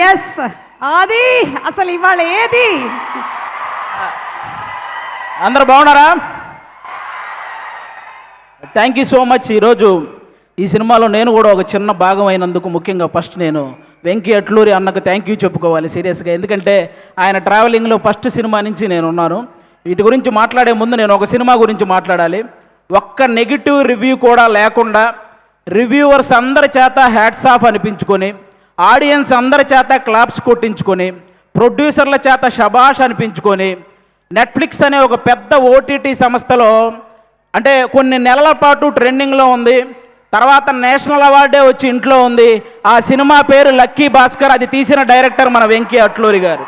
Yes అది అసలు ఇవాళ ఏది అందరు బాగున్నారా? Thank you so much. ఈరోజు ఈ సినిమాలో నేను కూడా ఒక చిన్న భాగం అయినందుకు ముఖ్యంగా ఫస్ట్ నేను వెంకీ అట్లూరి అన్నకు థ్యాంక్ యూ చెప్పుకోవాలి సీరియస్గా. ఎందుకంటే ఆయన ట్రావెలింగ్లో ఫస్ట్ సినిమా నుంచి నేను ఉన్నాను. వీటి గురించి మాట్లాడే ముందు నేను ఒక సినిమా గురించి మాట్లాడాలి. ఒక్క నెగిటివ్ రివ్యూ కూడా లేకుండా రివ్యూవర్స్ అందరి చేత హ్యాట్స్ ఆఫ్ అనిపించుకొని, ఆడియన్స్ అందరి చేత క్లాప్స్ కొట్టించుకొని, ప్రొడ్యూసర్ల చేత షబాష్ అనిపించుకొని, నెట్ఫ్లిక్స్ అనే ఒక పెద్ద ఓటీటీ సంస్థలో అంటే కొన్ని నెలల పాటు ట్రెండింగ్లో ఉంది. తర్వాత నేషనల్ అవార్డే వచ్చి ఇంట్లో ఉంది. ఆ సినిమా పేరు లక్కీ భాస్కర్. అది తీసిన డైరెక్టర్ మన వెంకీ అట్లూరి గారు.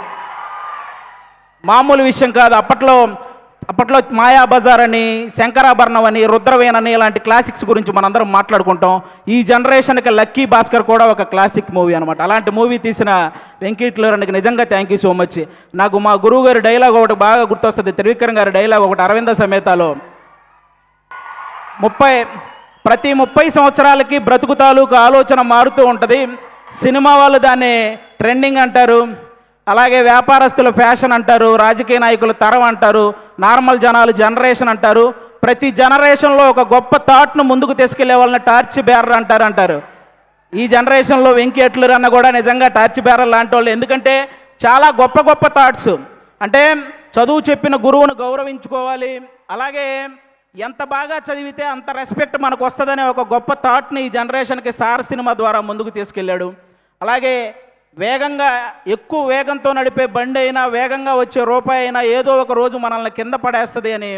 మామూలు విషయం కాదు. అప్పట్లో మాయాబజార్ అని, శంకరాభరణం అని, రుద్రవేణ్ అని ఇలాంటి క్లాసిక్స్ గురించి మనందరం మాట్లాడుకుంటాం. ఈ జనరేషన్కి లక్కీ భాస్కర్ కూడా ఒక క్లాసిక్ మూవీ అనమాట. అలాంటి మూవీ తీసిన వెంకీ అట్లూరికి నిజంగా థ్యాంక్ యూ సో మచ్. నాకు మా గురువు గారి డైలాగ్ ఒకటి బాగా గుర్తొస్తుంది. త్రివిక్రమ్ గారి డైలాగ్ ఒకటి అరవింద సమేతలో, ప్రతి 30 సంవత్సరాలకి బ్రతుకు తాలూకు ఆలోచన మారుతూ ఉంటుంది. సినిమా వాళ్ళు దాన్ని ట్రెండింగ్ అంటారు, అలాగే వ్యాపారస్తులు ఫ్యాషన్ అంటారు, రాజకీయ నాయకులు తరం అంటారు, నార్మల్ జనాలు జనరేషన్ అంటారు. ప్రతి జనరేషన్లో ఒక గొప్ప థాట్ను ముందుకు తీసుకెళ్లే వాళ్ళని టార్చ్ బేరర్ అంటారు. ఈ జనరేషన్లో వెంకీ అట్లూరి అన్న కూడా నిజంగా టార్చ్ బేరర్ లాంటి వాళ్ళు. ఎందుకంటే చాలా గొప్ప థాట్స్. అంటే చదువు చెప్పిన గురువును గౌరవించుకోవాలి, అలాగే ఎంత బాగా చదివితే అంత రెస్పెక్ట్ మనకు వస్తుందనే ఒక గొప్ప థాట్ని ఈ జనరేషన్కి సార్ సినిమా ద్వారా ముందుకు తీసుకెళ్ళాడు. అలాగే వేగంగా ఎక్కువ వేగంతో నడిపే బండి అయినా, వేగంగా వచ్చే రూపాయి అయినా ఏదో ఒక రోజు మనల్ని కింద పడేస్తుంది అని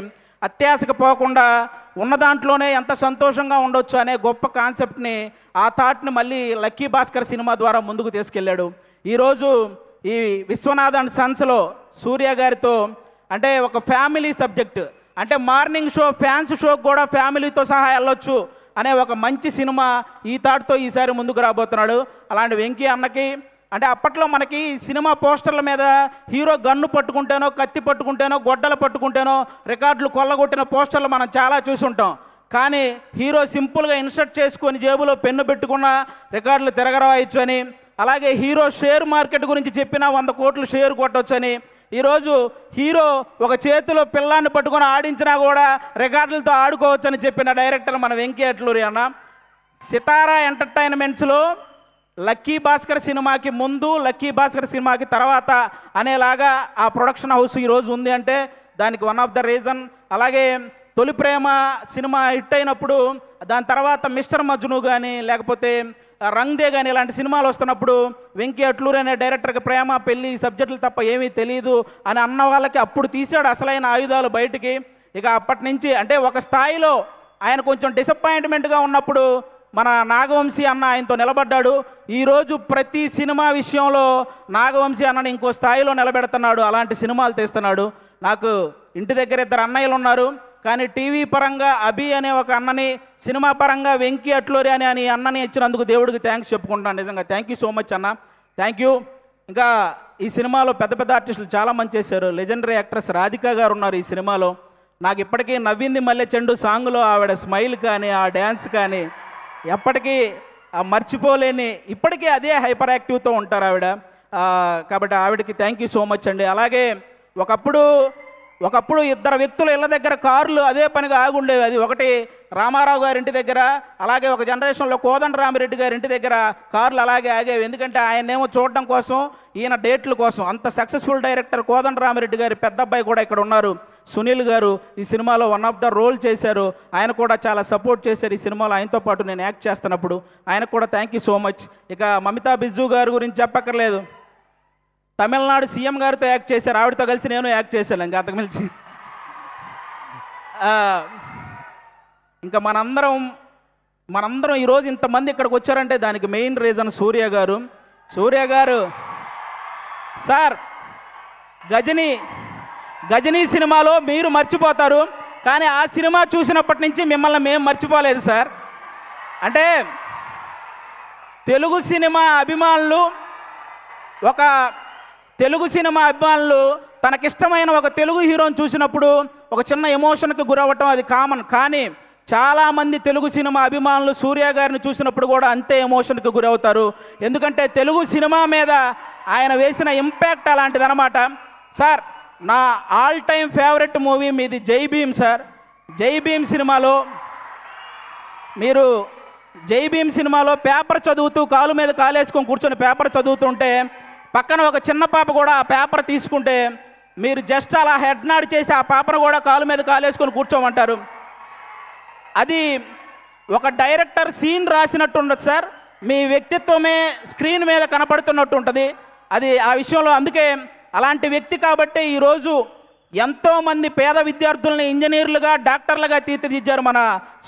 అత్యాశకు పోకుండా ఉన్న దాంట్లోనే ఎంత సంతోషంగా ఉండొచ్చు అనే గొప్ప కాన్సెప్ట్ని, ఆ థాట్ని మళ్ళీ లక్కీ భాస్కర్ సినిమా ద్వారా ముందుకు తీసుకెళ్ళాడు. ఈరోజు ఈ విశ్వనాథ్ అండ్ సన్స్లో సూర్య గారితో అంటే ఒక ఫ్యామిలీ సబ్జెక్టు, అంటే మార్నింగ్ షో ఫ్యాన్స్ షోకి కూడా ఫ్యామిలీతో సహా వెళ్ళొచ్చు అనే ఒక మంచి సినిమా ఈ థాట్తో ఈసారి ముందుకు రాబోతున్నాడు. అలాంటి వెంకీ అన్నకి అంటే అప్పట్లో మనకి సినిమా పోస్టర్ల మీద హీరో గన్ను పట్టుకుంటేనో, కత్తి పట్టుకుంటేనో, గొడ్డలు పట్టుకుంటేనో రికార్డులు కొల్లగొట్టిన పోస్టర్లు మనం చాలా చూసుంటాం. కానీ హీరో సింపుల్గా ఇన్సర్ట్ చేసుకొని జేబులో పెన్ను పెట్టుకున్న రికార్డులు తిరగరాయచ్చు అని, అలాగే హీరో షేర్ మార్కెట్ గురించి చెప్పినా 100 కోట్లు షేర్ కొట్టవచ్చు అని, ఈరోజు హీరో ఒక చేతిలో పిల్లాన్ని పట్టుకొని ఆడించినా కూడా రికార్డులతో ఆడుకోవచ్చని చెప్పిన డైరెక్టర్ మన వెంకీ అట్లూరి అన్న. సితారా ఎంటర్టైన్మెంట్స్లో లక్కీ భాస్కర్ సినిమాకి ముందు, లక్కీ భాస్కర్ సినిమాకి తర్వాత అనేలాగా ఆ ప్రొడక్షన్ హౌస్ ఈరోజు ఉంది అంటే దానికి వన్ ఆఫ్ ద రీజన్. అలాగే తొలి ప్రేమ సినిమా హిట్ అయినప్పుడు దాని తర్వాత మిస్టర్ మజ్ను కానీ, లేకపోతే రంగ్ దే కానీ ఇలాంటి సినిమాలు వస్తున్నప్పుడు వెంకీ అట్లూరి అనే డైరెక్టర్కి ప్రేమ, పెళ్ళి సబ్జెక్టులు తప్ప ఏమీ తెలియదు అని అన్న వాళ్ళకి అప్పుడు తీసాడు అసలైన ఆయుధాలు బయటికి. ఇక అప్పటి నుంచి అంటే ఒక స్థాయిలో ఆయన కొంచెం డిసప్పాయింట్మెంట్గా ఉన్నప్పుడు మన నాగవంశీ అన్న ఆయనతో నిలబడ్డాడు. ఈరోజు ప్రతి సినిమా విషయంలో నాగవంశీ అన్నని ఇంకో స్థాయిలో నిలబెడుతున్నాడు. అలాంటి సినిమాలు తీస్తున్నాడు. నాకు ఇంటి దగ్గర 2 అన్నయ్యలు ఉన్నారు, కానీ టీవీ పరంగా అభి అనే ఒక అన్నని, సినిమా పరంగా వెంకీ అట్లూరి అని అన్నని ఇచ్చినందుకు దేవుడికి థ్యాంక్స్ చెప్పుకుంటాను. నిజంగా థ్యాంక్ యూ సో మచ్ అన్న, థ్యాంక్ యూ. ఇంకా ఈ సినిమాలో పెద్ద ఆర్టిస్టులు చాలామంది చేశారు. లెజెండరీ యాక్ట్రెస్ రాధిక గారు ఉన్నారు ఈ సినిమాలో. నాకు ఇప్పటికీ నవ్వింది మల్లె చెండు సాంగ్లో ఆవిడ స్మైల్ కానీ, ఆ డ్యాన్స్ కానీ ఎప్పటికీ మర్చిపోలేని, ఇప్పటికీ అదే హైపర్ యాక్టివ్తో ఉంటారు ఆవిడ. కాబట్టి ఆవిడకి థ్యాంక్ యూ సో మచ్ అండి. అలాగే ఒకప్పుడు 2 వ్యక్తులు ఇళ్ళ దగ్గర కార్లు అదే పనిగా ఆగుండేవి. అది ఒకటి రామారావు గారి ఇంటి దగ్గర, అలాగే ఒక జనరేషన్లో కోదండరామిరెడ్డి గారి ఇంటి దగ్గర కార్లు అలాగే ఆగేవి. ఎందుకంటే ఆయనేమో చూడడం కోసం, ఈయన డేట్ల కోసం. అంత సక్సెస్ఫుల్ డైరెక్టర్ కోదండరామిరెడ్డి గారి పెద్ద అబ్బాయి కూడా ఇక్కడ ఉన్నారు, సునీల్ గారు. ఈ సినిమాలో వన్ ఆఫ్ ద రోల్ చేశారు. ఆయన కూడా చాలా సపోర్ట్ చేశారు ఈ సినిమాలో. ఆయనతో పాటు నేను యాక్ట్ చేస్తున్నప్పుడు ఆయనకు కూడా థ్యాంక్ యూ సో మచ్. ఇక మమితా బిజ్జు గారి గురించి చెప్పక్కర్లేదు. తమిళనాడు సీఎం గారితో యాక్ట్ చేశారు, ఆవిడతో కలిసి నేను యాక్ట్ చేశాను. ఇంకా అంతకుమించి ఇంకా మనందరం ఈరోజు ఇంతమంది ఇక్కడికి వచ్చారంటే దానికి మెయిన్ రీజన్ సూర్య గారు. సార్ గజనీ సినిమాలో మీరు మర్చిపోతారు, కానీ ఆ సినిమా చూసినప్పటి నుంచి మిమ్మల్ని మేము మర్చిపోలేదు సార్. అంటే తెలుగు సినిమా అభిమానులు తనకిష్టమైన ఒక తెలుగు హీరోని చూసినప్పుడు ఒక చిన్న ఎమోషన్కి గురవ్వటం అది కామన్. కానీ చాలామంది తెలుగు సినిమా అభిమానులు సూర్య గారిని చూసినప్పుడు కూడా అంతే ఎమోషన్కి గురవుతారు. ఎందుకంటే తెలుగు సినిమా మీద ఆయన వేసిన ఇంపాక్ట్ అలాంటిదన్నమాట. సార్, నా ఆల్ టైమ్ ఫేవరెట్ మూవీ మీది జై భీమ్ సార్. జై భీమ్ సినిమాలో మీరు పేపర్ చదువుతూ కాలు మీద కాలేసుకొని కూర్చొని పేపర్ చదువుతుంటే పక్కన ఒక చిన్న పాప కూడా ఆ పేపర్ తీసుకుంటే మీరు జస్ట్ అలా హెడ్ నాడ్ చేసి ఆ పాపను కూడా కాలు మీద కాలేసుకొని కూర్చోమంటారు. అది ఒక డైరెక్టర్ సీన్ రాసినట్టు ఉండదు సార్. మీ వ్యక్తిత్వమే స్క్రీన్ మీద కనపడుతున్నట్టు ఉంటుంది. అది ఆ విషయంలో అందుకే అలాంటి వ్యక్తి కాబట్టి ఈరోజు ఎంతోమంది పేద విద్యార్థుల్ని ఇంజనీర్లుగా డాక్టర్లుగా తీర్చిదిద్దారు మన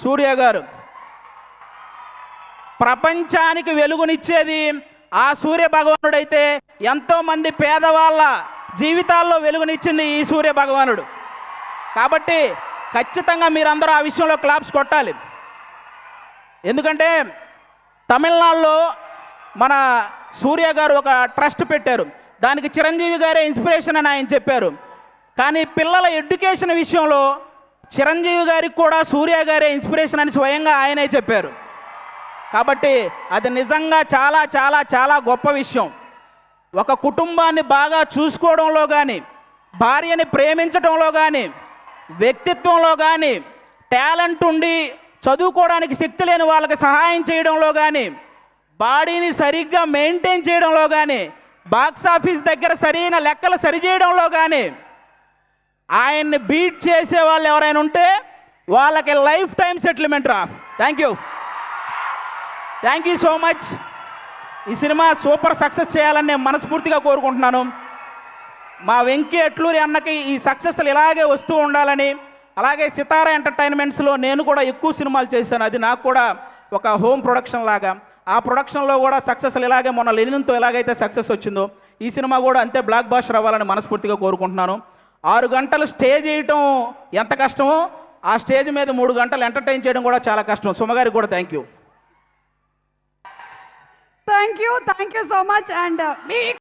సూర్య గారు. ప్రపంచానికి వెలుగునిచ్చేది ఆ సూర్య భగవానుడైతే ఎంతోమంది పేదవాళ్ళ జీవితాల్లో వెలుగునిచ్చింది ఈ సూర్య భగవానుడు. కాబట్టి ఖచ్చితంగా మీరందరూ ఆ విషయంలో క్లాప్స్ కొట్టాలి. ఎందుకంటే తమిళనాడులో మన సూర్య గారు ఒక ట్రస్ట్ పెట్టారు. దానికి చిరంజీవి గారే ఇన్స్పిరేషన్ అని ఆయన చెప్పారు. కానీ పిల్లల ఎడ్యుకేషన్ విషయంలో చిరంజీవి గారికి కూడా సూర్య గారే ఇన్స్పిరేషన్ అని స్వయంగా ఆయనే చెప్పారు. కాబట్టి అది నిజంగా చాలా చాలా చాలా గొప్ప విషయం. ఒక కుటుంబాన్ని బాగా చూసుకోవడంలో కానీ, భార్యని ప్రేమించడంలో కానీ, వ్యక్తిత్వంలో కానీ, టాలెంట్ ఉండి చదువుకోవడానికి శక్తి లేని వాళ్ళకి సహాయం చేయడంలో కానీ, బాడీని సరిగ్గా మెయింటైన్ చేయడంలో కానీ, బాక్స్ ఆఫీస్ దగ్గర సరైన లెక్కలు సరిచేయడంలో కానీ ఆయన్ని బీట్ చేసే వాళ్ళు ఎవరైనా ఉంటే వాళ్ళకి లైఫ్ టైం సెటిల్మెంట్ రా. Thank you so much. ఈ సినిమా సూపర్ సక్సెస్ చేయాలని నేను మనస్ఫూర్తిగా కోరుకుంటున్నాను. మా వెంకీ అట్లూరి అన్నకి ఈ సక్సెస్లు ఇలాగే వస్తూ ఉండాలని, అలాగే సితారా ఎంటర్టైన్మెంట్స్లో నేను కూడా ఎక్కువ సినిమాలు చేశాను. అది నాకు కూడా ఒక హోమ్ ప్రొడక్షన్ లాగా. ఆ ప్రొడక్షన్లో కూడా సక్సెస్లు ఇలాగే మొన్న లెనిన్తో ఎలాగైతే సక్సెస్ వచ్చిందో ఈ సినిమా కూడా అంతే బ్లాక్ బాస్టర్ అవ్వాలని మనస్ఫూర్తిగా కోరుకుంటున్నాను. 6 గంటలు స్టేజ్ వేయటం ఎంత కష్టమో ఆ స్టేజ్ మీద 3 గంటలు ఎంటర్టైన్ చేయడం కూడా చాలా కష్టం. సుమగారికి కూడా thank you so much. And me